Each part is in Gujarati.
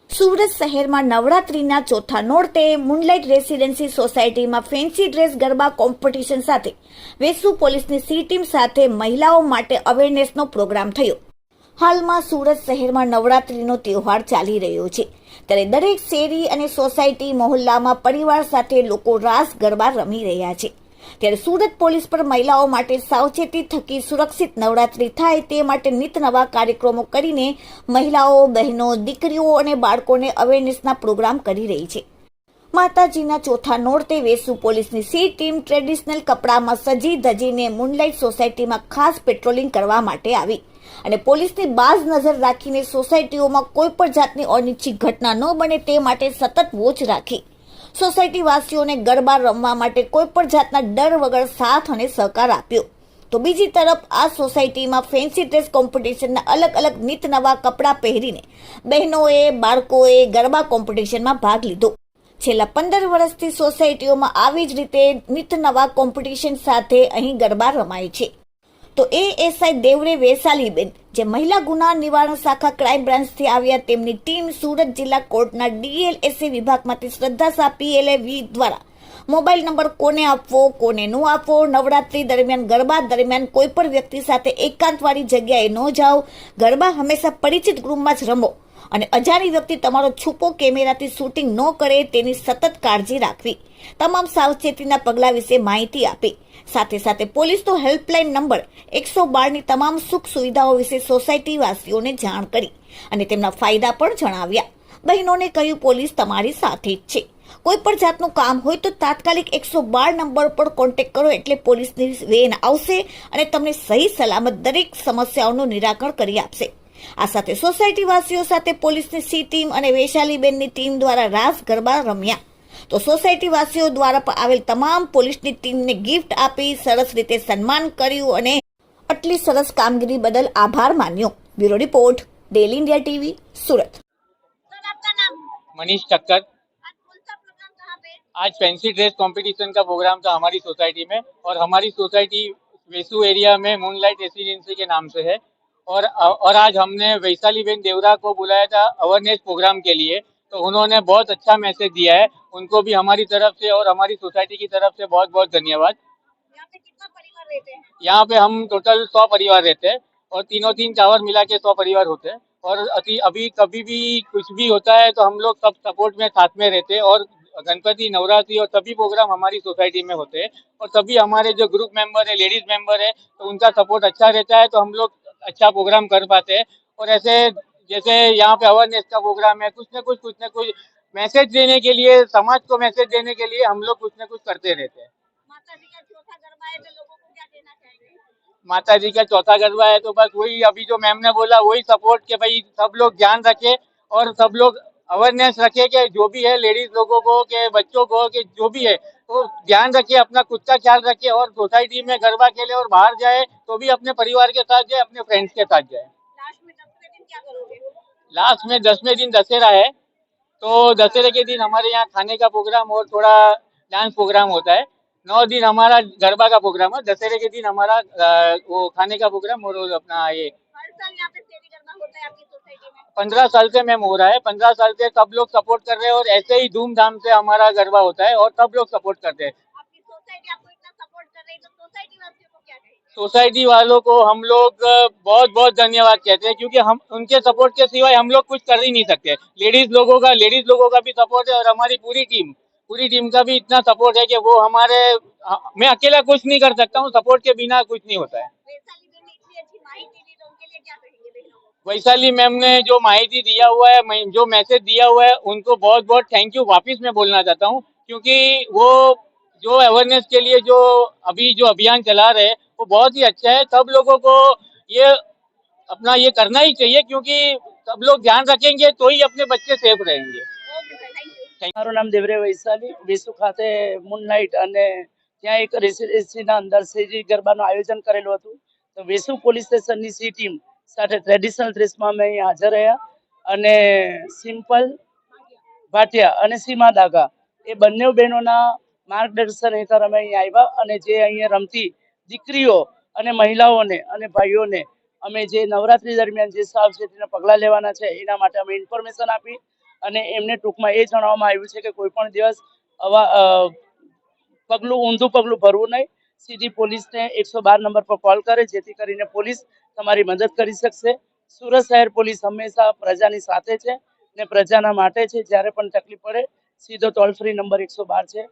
સુરત શહેરમાં નવરાત્રીના ચોથા નોરતે મૂનલાઇટ રેસિડેન્સી સોસાયટીમાં ફેન્સી ડ્રેસ ગરબા કોમ્પિટિશન સાથે વેસુ પોલીસની સી ટીમ સાથે મહિલાઓ માટે અવેરનેસનો પ્રોગ્રામ થયો। હાલમાં સુરત શહેરમાં નવરાત્રીનો તહેવાર ચાલી રહ્યો છે, ત્યારે દરેક શેરી અને સોસાયટી મહોલ્લામાં પરિવાર સાથે લોકો રાસ ગરબા રમી રહ્યા છે। ત્યારે સુરત પોલીસ પર મહિલાઓ માટે સાવચેતી થકી સુરક્ષિત નવરાત્રી થાય તે માટે નિત નવા કાર્યક્રમો કરીને મહિલાઓ, બહેનો, દીકરીઓ અને બાળકોને અવેરનેસના પ્રોગ્રામ કરી રહી છે। માતાજીના ચોથા નોરતે વેસુ પોલીસની સી ટીમ ટ્રેડિશનલ કપડામાં સજી ધજીને મૂનલાઇટ સોસાયટીમાં ખાસ પેટ્રોલિંગ કરવા માટે આવી અને પોલીસની બાજ નજર રાખીને સોસાયટીઓમાં કોઈ પણ જાતની અનિચ્છિત ઘટના ન બને તે માટે સતત વોચ રાખી સોસાયટી વાસીઓને ગરબા રમવા માટે કોઈ પણ જાતના ડર વગર સાથ અને સહકાર આપ્યો। તો બીજી તરફ આ સોસાયટીમાં ફેન્સી ડ્રેસ કોમ્પિટિશનના અલગ અલગ નિત નવા કપડાં પહેરીને બહેનોએ, બાળકોએ ગરબા કોમ્પિટિશનમાં ભાગ લીધો। છેલ્લા 15 વર્ષથી સોસાયટીઓમાં આવી જ રીતે નિત નવા કોમ્પિટિશન સાથે અહીં ગરબા રમાય છે। તો એએસઆઈ દેવરે વૈશાલીબેન, જે મહિલા ગુના નિવારણ શાખા ક્રાઇમ બ્રાન્ચથી આવ્યા, તેમની ટીમ સુરત જિલ્લા કોર્ટના ડીએલએસએ વિભાગમાંથી શ્રદ્ધા શાહ PLAV દ્વારા મોબાઈલ નંબર કોને આપવો, કોને ન આપવો, નવરાત્રી દરમિયાન ગરબા દરમિયાન કોઈ પણ વ્યક્તિ સાથે એકાંતવાળી જગ્યાએ ન જાઓ, ગરબા હંમેશા પરિચિત ગ્રુપમાં જ રમો અને અજાણી વ્યક્તિ તમારો છુપો કેમેરાથી શૂટિંગ ન કરે તેની સતત કાળજી રાખવી, તમામ સાવચેતીના પગલાં વિશે માહિતી આપી। સાથે સાથે પોલીસનો હેલ્પલાઇન નંબર 112ની તમામ સુખ સુવિધાઓ વિશે સોસાયટી વાસીઓને જાણ કરી અને તેમના ફાયદા પણ જણાવ્યા। બહેનોને કહ્યું, પોલીસ તમારી સાથે જ છે, કોઈ પણ જાતનું કામ હોય તો તાત્કાલિક 112 નંબર પર કોન્ટેક્ટ કરો એટલે પોલીસની વેન આવશે અને તમને સહી સલામત દરેક સમસ્યાઓનું નિરાકરણ કરી આપશે। આ સાથે સોસાયટી વાસીઓ સાથે પોલીસની સી ટીમ અને વૈશાલીબેનની ટીમ દ્વારા રાસ ગરબા રમ્યા। તો સોસાયટી વાસીઓ દ્વારા આવેલ તમામ પોલીસની ટીમને ગિફ્ટ આપી સરસ રીતે સન્માન કર્યું અને આટલી સરસ કામગીરી બદલ આભાર માન્યો। Bureau report, daily India TV, Surat. Manish Thakkar. आज फैंसी ड्रेस कंपटीशन का प्रोग्राम था हमारी सोसाइटी में और हमारी सोसाइटी वेसू एरिया में मूनलाइट रेसिडेंसी के नाम से है और आज हमने वैशालीबेन देवरा को बुलाया था अवेयरनेस प्रोग्राम के लिए। तो उन्होंने बहुत अच्छा मैसेज दिया है, उनको भी हमारी तरफ से और हमारी सोसाइटी की तरफ से बहुत बहुत धन्यवाद। यहाँ पे कितना परिवार रहते हैं? यहाँ पे हम टोटल 100 परिवार रहते हैं और तीनों टावर मिला के 100 परिवार होते हैं और अभी कभी भी कुछ भी होता है तो हम लोग सब सपोर्ट में साथ में रहते हैं और गणपति, नवरात्रि और सभी प्रोग्राम हमारी सोसाइटी में होते हैं और सभी हमारे जो ग्रुप मेंबर है, लेडीज मेंबर है, तो उनका सपोर्ट अच्छा रहता है तो हम लोग अच्छा प्रोग्राम कर पाते हैं। और ऐसे जैसे यहाँ पे अवेयरनेस का प्रोग्राम है, कुछ न कुछ मैसेज देने के लिए, समाज को मैसेज देने के लिए हम लोग कुछ न कुछ करते रहते हैं। माता जी का चौथा गरबा है तो लोगों को क्या देना चाहिए? माता जी का चौथा गरबा है तो बस वही अभी जो मैम ने बोला वही सपोर्ट के भाई सब लोग ध्यान रखे और सब लोग अवेयरनेस रखे कि जो भी है लेडीज लोगों को के बच्चों को के जो भी है तो ध्यान रखे, अपना खुद का ख्याल रखे और सोसाइटी में गरबा खेले और बाहर जाए तो भी अपने परिवार के साथ जाए, अपने फ्रेंड्स के साथ जाए। लास्ट में 10वें दिन क्या करोगे? लास्ट में 10वें दिन दशहरा है तो दशहरे के दिन हमारे यहाँ खाने का प्रोग्राम और थोड़ा डांस प्रोग्राम होता है। 9 दिन हमारा गरबा का प्रोग्राम है, दशहरे के दिन हमारा वो खाने का प्रोग्राम और अपना ये हर साल यहाँ पे सेवी गरबा होता है आपकी सोसाइटी में? 15 साल से मैम हो रहा है, 15 साल से सब लोग सपोर्ट कर रहे हैं और ऐसे ही धूमधाम से हमारा गरबा होता है और सब लोग सपोर्ट करते हैं। आपकी सोसाइटी आपको इतना सपोर्ट कर रही है तो सोसाइटी वासियों को क्या कहेंगे? सोसाइटी वालों को हम लोग बहुत बहुत धन्यवाद कहते हैं क्योंकि हम उनके सपोर्ट के सिवाय हम लोग कुछ कर ही नहीं सकते। लेडीज लोगों का भी सपोर्ट है और हमारी पूरी टीम का भी इतना सपोर्ट है कि वो हमारे, मैं अकेला कुछ नहीं कर सकता हूँ, सपोर्ट के बिना कुछ नहीं होता है। वैशाली ने इतनी अच्छी माहिती दी तो उनके लिए क्या कहेंगे बहनों को? वैशाली मैम ने जो माहिती दिया हुआ है, जो मैसेज दिया हुआ है, उनको बहुत बहुत थैंक यू वापिस मैं बोलना चाहता हूँ क्योंकि वो जो अवेयरनेस के लिए जो अभी जो अभियान चला रहे हैं वो बहुत ही अच्छा है। सब लोगों को ये अपना ये करना ही चाहिए क्योंकि सब लोग ध्यान रखेंगे तो ही अपने बच्चे सेफ रहेंगे। મારું નામ દેવરે વૈશાલી, વેસુ ખાતે મૂનલાઇટ અને ત્યાં એક રેસિડેન્સીના અંદર સેજી ગરબાનું આયોજન કરેલું હતું તો વેસુ પોલીસ સ્ટેશનની સી ટીમ સાથે ટ્રેડિશનલ ડ્રેસમાં અમે અહીં હાજર રહ્યા અને સિમ્પલ ભાટિયા અને સીમા દાગા એ બંને બહેનોના માર્ગદર્શન હેઠળ અમે અહીં આવ્યા અને જે અહીંયા રમતી દીકરીઓ અને મહિલાઓને અને ભાઈઓને અમે જે નવરાત્રી દરમિયાન જે સાવચેતીના પગલાં લેવાના છે એના માટે અમે ઇન્ફોર્મેશન આપી અને એમને ટૂંકમાં એ જણાવવામાં આવ્યું છે કે કોઈ પણ દિવસ આવા ઊંધું પગલું ભરવું નહીં. સીધી પોલીસને 112 નંબર પર કોલ કરે જેથી કરીને પોલીસ તમારી મદદ કરી શકશે. સુરત શહેર પોલીસ હંમેશા પ્રજાની સાથે છે ને પ્રજાના માટે છે. જ્યારે પણ તકલીફ પડે સીધો ટોલ ફ્રી નંબર 112 છે,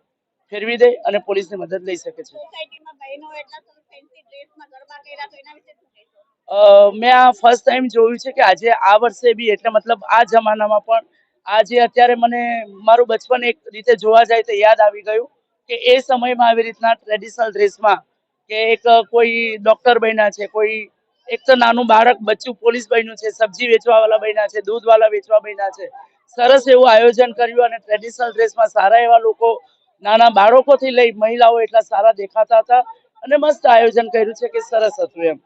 ફેરવી દે અને પોલીસની મદદ લઈ શકે છે. સોસાયટીમાં બહેનો એટલા સરસ ફેન્સી ડ્રેસમાં ગરબા કર્યા તો એના વિશે શું કહેશો? મેં આ ફર્સ્ટ ટાઈમ જોયું છે કે આજે આ વર્ષે બી એટલે મતલબ આ જમાનામાં પણ આજે અત્યારે મને મારું બચપન એક રીતે જોવા જાય તો યાદ આવી ગયું કે એ સમયમાં આવી રીતના ટ્રેડિશનલ ડ્રેસમાં કે એક કોઈ ડોક્ટર બન્યા છે, કોઈ એક તો નાનું બાળક બચ્ચું પોલીસ બન્યું છે, સબ્જી વેચવાવાળા બન્યા છે, દૂધવાળા વેચવા બન્યા છે. સરસ એવું આયોજન કર્યું અને ટ્રેડિશનલ ડ્રેસમાં સારા એવા લોકો નાના બાળકોથી લઈ મહિલાઓ એટલા સારા દેખાતા હતા અને મસ્ત આયોજન કર્યું છે કે સરસ હતું એમ.